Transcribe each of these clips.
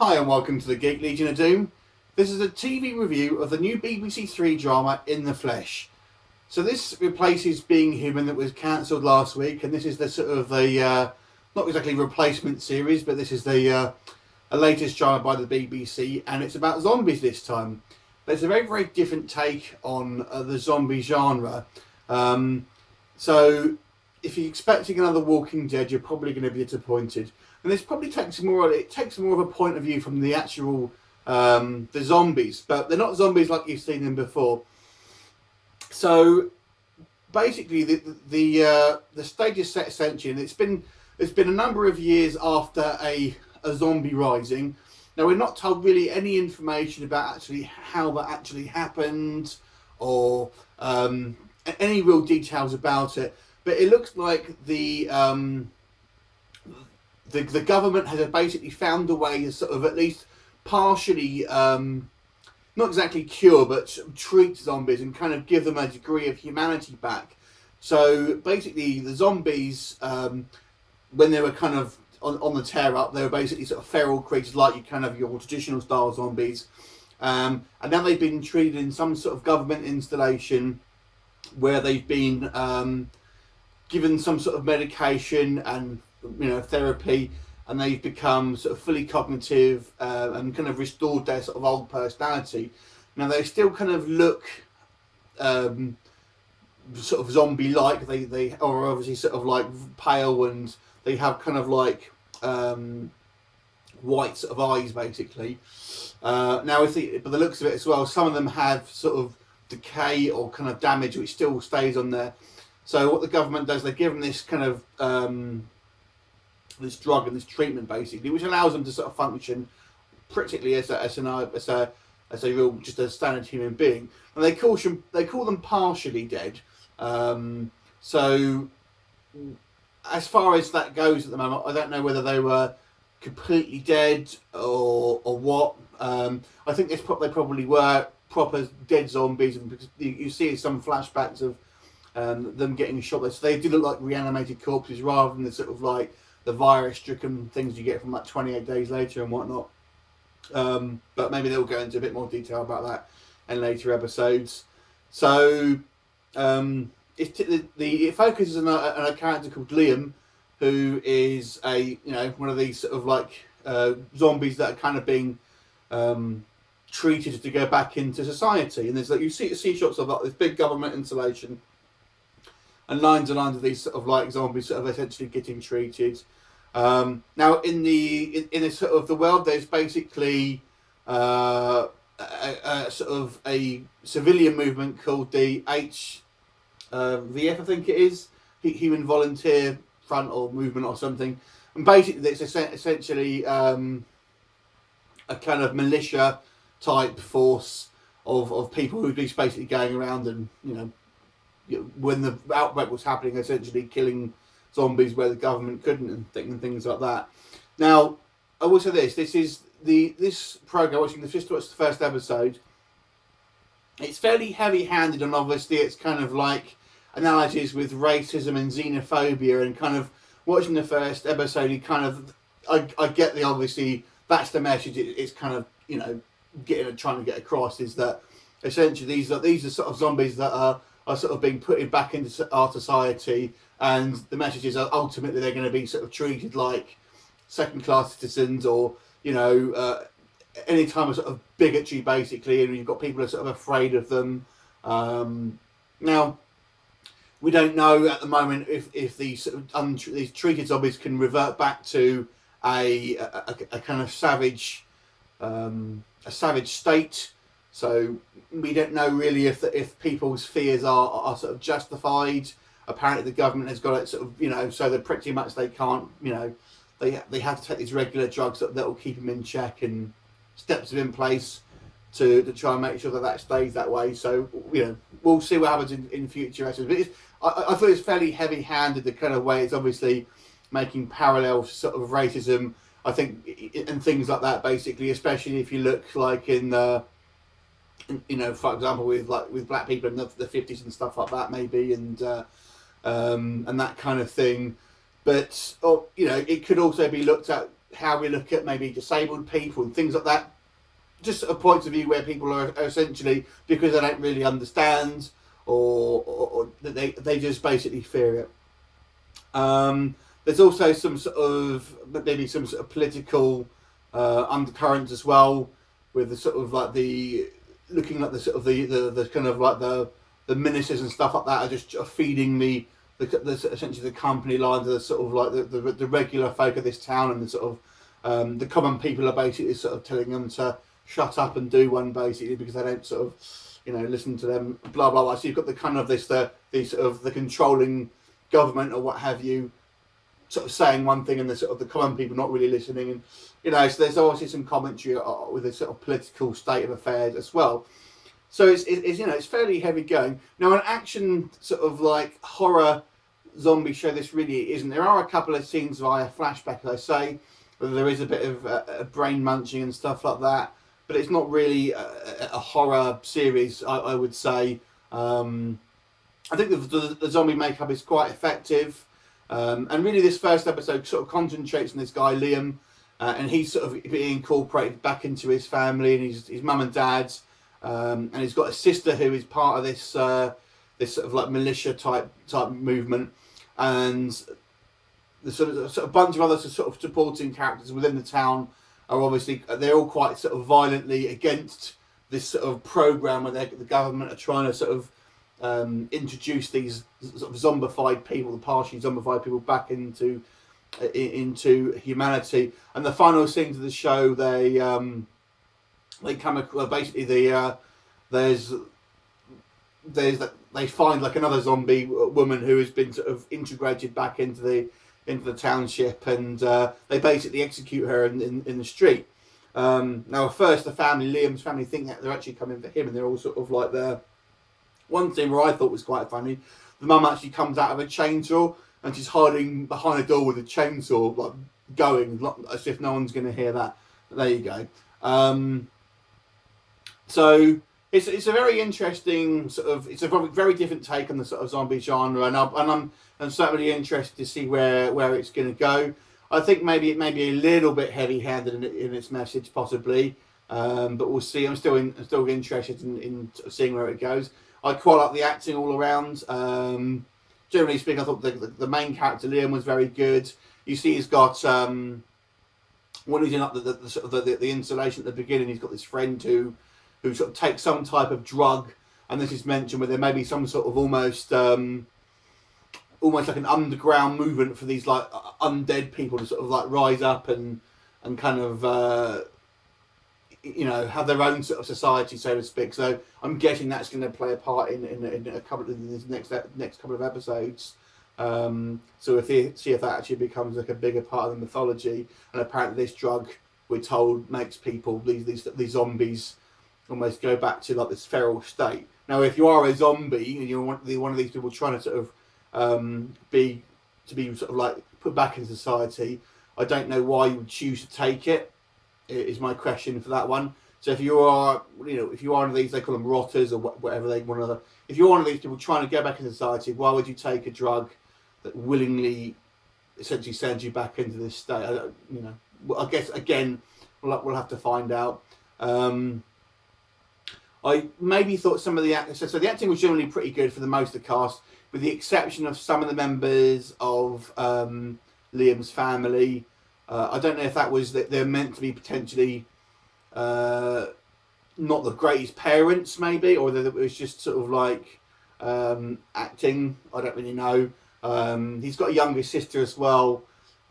Hi and welcome to the Geek Legion of Doom. This is a TV review of the new BBC Three drama In the Flesh. So this replaces Being Human that was cancelled last week, and this is the sort of the not exactly replacement series, but this is the latest drama by the BBC, and it's about zombies this time. But it's a very, very different take on the zombie genre. So if you're expecting another Walking Dead, you're probably going to be disappointed. And this probably takes more of a point of view from the actual the zombies, but they're not zombies like you've seen them before. So basically, the stage is set essentially, and it's been a number of years after a zombie rising. Now we're not told really any information about actually how that actually happened, or any real details about it. But it looks like the government has basically found a way to sort of at least partially, not exactly cure, but treat zombies and kind of give them a degree of humanity back. So basically the zombies, when they were kind of on the tear up, they were basically sort of feral creatures like your traditional style zombies. And now they've been treated in some sort of government installation where they've been given some sort of medication and therapy, and they've become sort of fully cognitive and kind of restored their sort of old personality. Now they still kind of look sort of zombie-like. They are obviously sort of like pale, and they have kind of like white sort of eyes basically. Now but the looks of it as well, some of them have sort of decay or kind of damage which still stays on there. So what the government does, they give them this kind of this drug and this treatment basically, which allows them to sort of function practically as a real, just a standard human being. And they call them partially dead. So as far as that goes at the moment, I don't know whether they were completely dead or what. I think they probably were proper dead zombies, and because you see some flashbacks of them getting shot there, so they do look like reanimated corpses rather than the sort of like the virus-stricken things you get from like 28 days later and whatnot. But maybe they'll go into a bit more detail about that in later episodes. So it focuses on a character called Liam, who is one of these sort of like zombies that are kind of being treated to go back into society. And there's like you see shots of like this big government installation, and lines and lines of these sort of like zombies sort of essentially getting treated. Now in the sort of the world, there's basically a sort of a civilian movement called the VF, I think it is, Human Volunteer Front or Movement or something. And basically it's essentially a kind of militia type force of people who are just basically going around and when the outbreak was happening, essentially killing zombies where the government couldn't, and things like that. Now, I will say this program, watching just watched the first episode, it's fairly heavy-handed, and obviously it's kind of like analogies with racism and xenophobia, and kind of watching the first episode, you kind of, I get the, obviously that's the message. It's kind of trying to get across, is that essentially these are sort of zombies that are sort of being put back into our society, and the message is ultimately they're going to be sort of treated like second-class citizens, or any time of sort of bigotry basically, and you've got people who are sort of afraid of them. Now we don't know at the moment if these sort of these treated zombies can revert back to a kind of savage state. So we don't know really if people's fears are sort of justified. Apparently the government has got it sort of, so that pretty much they can't, they have to take these regular drugs that will keep them in check, and steps are in place to try and make sure that stays that way. So, we'll see what happens in future episodes. But I thought it's fairly heavy-handed, the kind of way it's obviously making parallels to sort of racism, I think, and things like that basically, especially if you look like in the, for example, with black people in the 50s and stuff like that, maybe, and that kind of thing. But it could also be looked at how we look at maybe disabled people and things like that. Just a point of view where people are essentially, because they don't really understand, or they just basically fear it. There's also some sort of maybe some sort of political undercurrents as well, with the sort of like the looking like the sort of the kind of like the ministers and stuff like that are just feeding the essentially the company lines of the sort of like the regular folk of this town, and the sort of the common people are basically sort of telling them to shut up and do one, basically, because they don't sort of, you know, listen to them, blah blah blah. So you've got the kind of the sort of the controlling government or what have you, sort of saying one thing, and the sort of the common people not really listening, and you know, so there's obviously some commentary with a sort of political state of affairs as well. So it's you know, it's fairly heavy going. Now, an action sort of like horror zombie show this really isn't. There are a couple of scenes via flashback, as I say, where there is a bit of brain munching and stuff like that, but it's not really a horror series, I would say. I think the zombie makeup is quite effective, and really this first episode sort of concentrates on this guy Liam, and he's sort of being incorporated back into his family and his mum and dad's, and he's got a sister who is part of this this sort of like militia type movement, and the sort of bunch of other sort of supporting characters within the town are obviously, they're all quite sort of violently against this sort of program where the government are trying to sort of introduce these sort of zombified people, the partially zombified people, back into humanity. And the final scenes of the show, they come across, basically they find like another zombie woman who has been sort of integrated back into the township, and they basically execute her in the street. Now at first Liam's family think that they're actually coming for him, and they're all sort of like there. One thing where I thought was quite funny, the mum actually comes out of a chainsaw and she's hiding behind a door with a chainsaw, like going, as if no one's going to hear that. But there you go. So it's a very interesting sort of, it's a very different take on the sort of zombie genre, and I'm certainly interested to see where it's going to go. I think maybe it may be a little bit heavy-handed in its message, possibly, but we'll see. I'm still interested in sort of seeing where it goes. I quite like the acting all around. Generally speaking, I thought the main character Liam was very good. You see, he's got when he's in like the installation at the beginning, he's got this friend who sort of takes some type of drug, and this is mentioned where there may be some sort of almost like an underground movement for these like undead people to sort of like rise up and kind of you know, have their own sort of society, so to speak. So I'm guessing that's going to play a part in a couple of these next couple of episodes. So if that actually becomes like a bigger part of the mythology, and apparently this drug, we're told, makes people, these zombies, almost go back to like this feral state. Now, if you are a zombie and you're one of these people trying to sort of be sort of like put back in society, I don't know why you would choose to take it. Is my question for that one. So if you are one of these, they call them rotters or whatever they want to. If you're one of these people trying to get back into society, why would you take a drug that willingly, essentially sends you back into this state? I guess again, we'll have to find out. I maybe thought some of the acting. So the acting was generally pretty good for the most of the cast, with the exception of some of the members of Liam's family. I don't know if that was that they're meant to be potentially not the greatest parents, maybe, or that it was just sort of like acting. I don't really know. He's got a younger sister as well,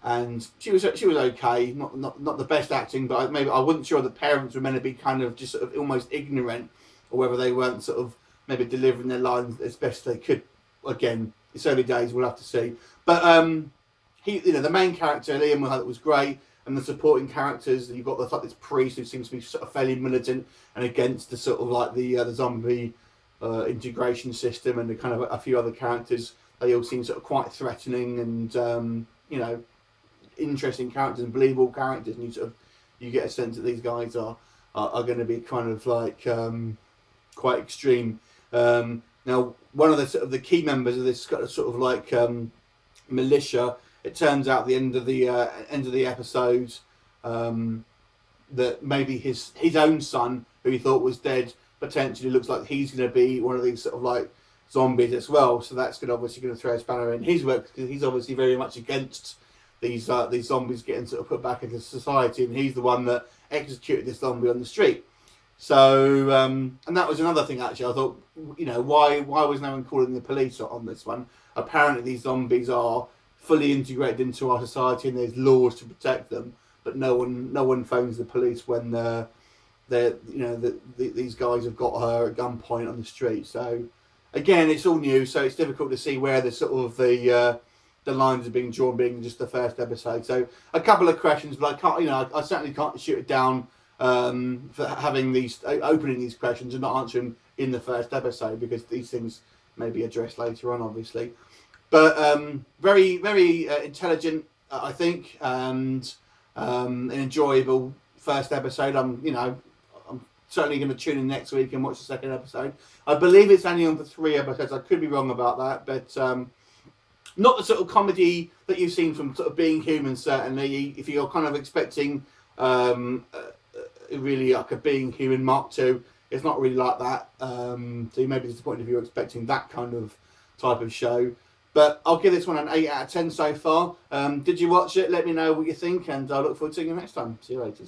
and she was okay. Not the best acting, but maybe I wasn't sure the parents were meant to be kind of just sort of almost ignorant, or whether they weren't sort of maybe delivering their lines as best they could. Again, it's early days. We'll have to see. But the main character Liam was great, and the supporting characters, you've got this priest who seems to be sort of fairly militant and against the sort of like the zombie integration system, and the kind of a few other characters. They all seem sort of quite threatening and interesting characters and believable characters, and you get a sense that these guys are going to be kind of like quite extreme. Now, one of the sort of the key members of this sort of like militia. It turns out at the end of the episode, that maybe his own son, who he thought was dead, potentially looks like he's going to be one of these sort of like zombies as well. So that's obviously going to throw a spanner in his work, because he's obviously very much against these zombies getting sort of put back into society, and he's the one that executed this zombie on the street. So and that was another thing actually. I thought, why was no one calling the police on this one? Apparently these zombies are fully integrated into our society, and there's laws to protect them, but no one phones the police when these guys have got her at gunpoint on the street. So again, it's all new, so it's difficult to see where the sort of the lines are being drawn, being just the first episode. So a couple of questions, but I can't, I certainly can't shoot it down for having opening these questions and not answering in the first episode, because these things may be addressed later on, obviously. But very, very intelligent, I think, and an enjoyable first episode. I'm certainly going to tune in next week and watch the second episode. I believe it's only on for 3 episodes. I could be wrong about that, but not the sort of comedy that you've seen from sort of Being Human, certainly. If you're kind of expecting really like a Being Human Mark II, it's not really like that. So you may be disappointed if you're expecting that kind of type of show. But I'll give this one an 8 out of 10 so far. Did you watch it? Let me know what you think, and I look forward to seeing you next time. See you later.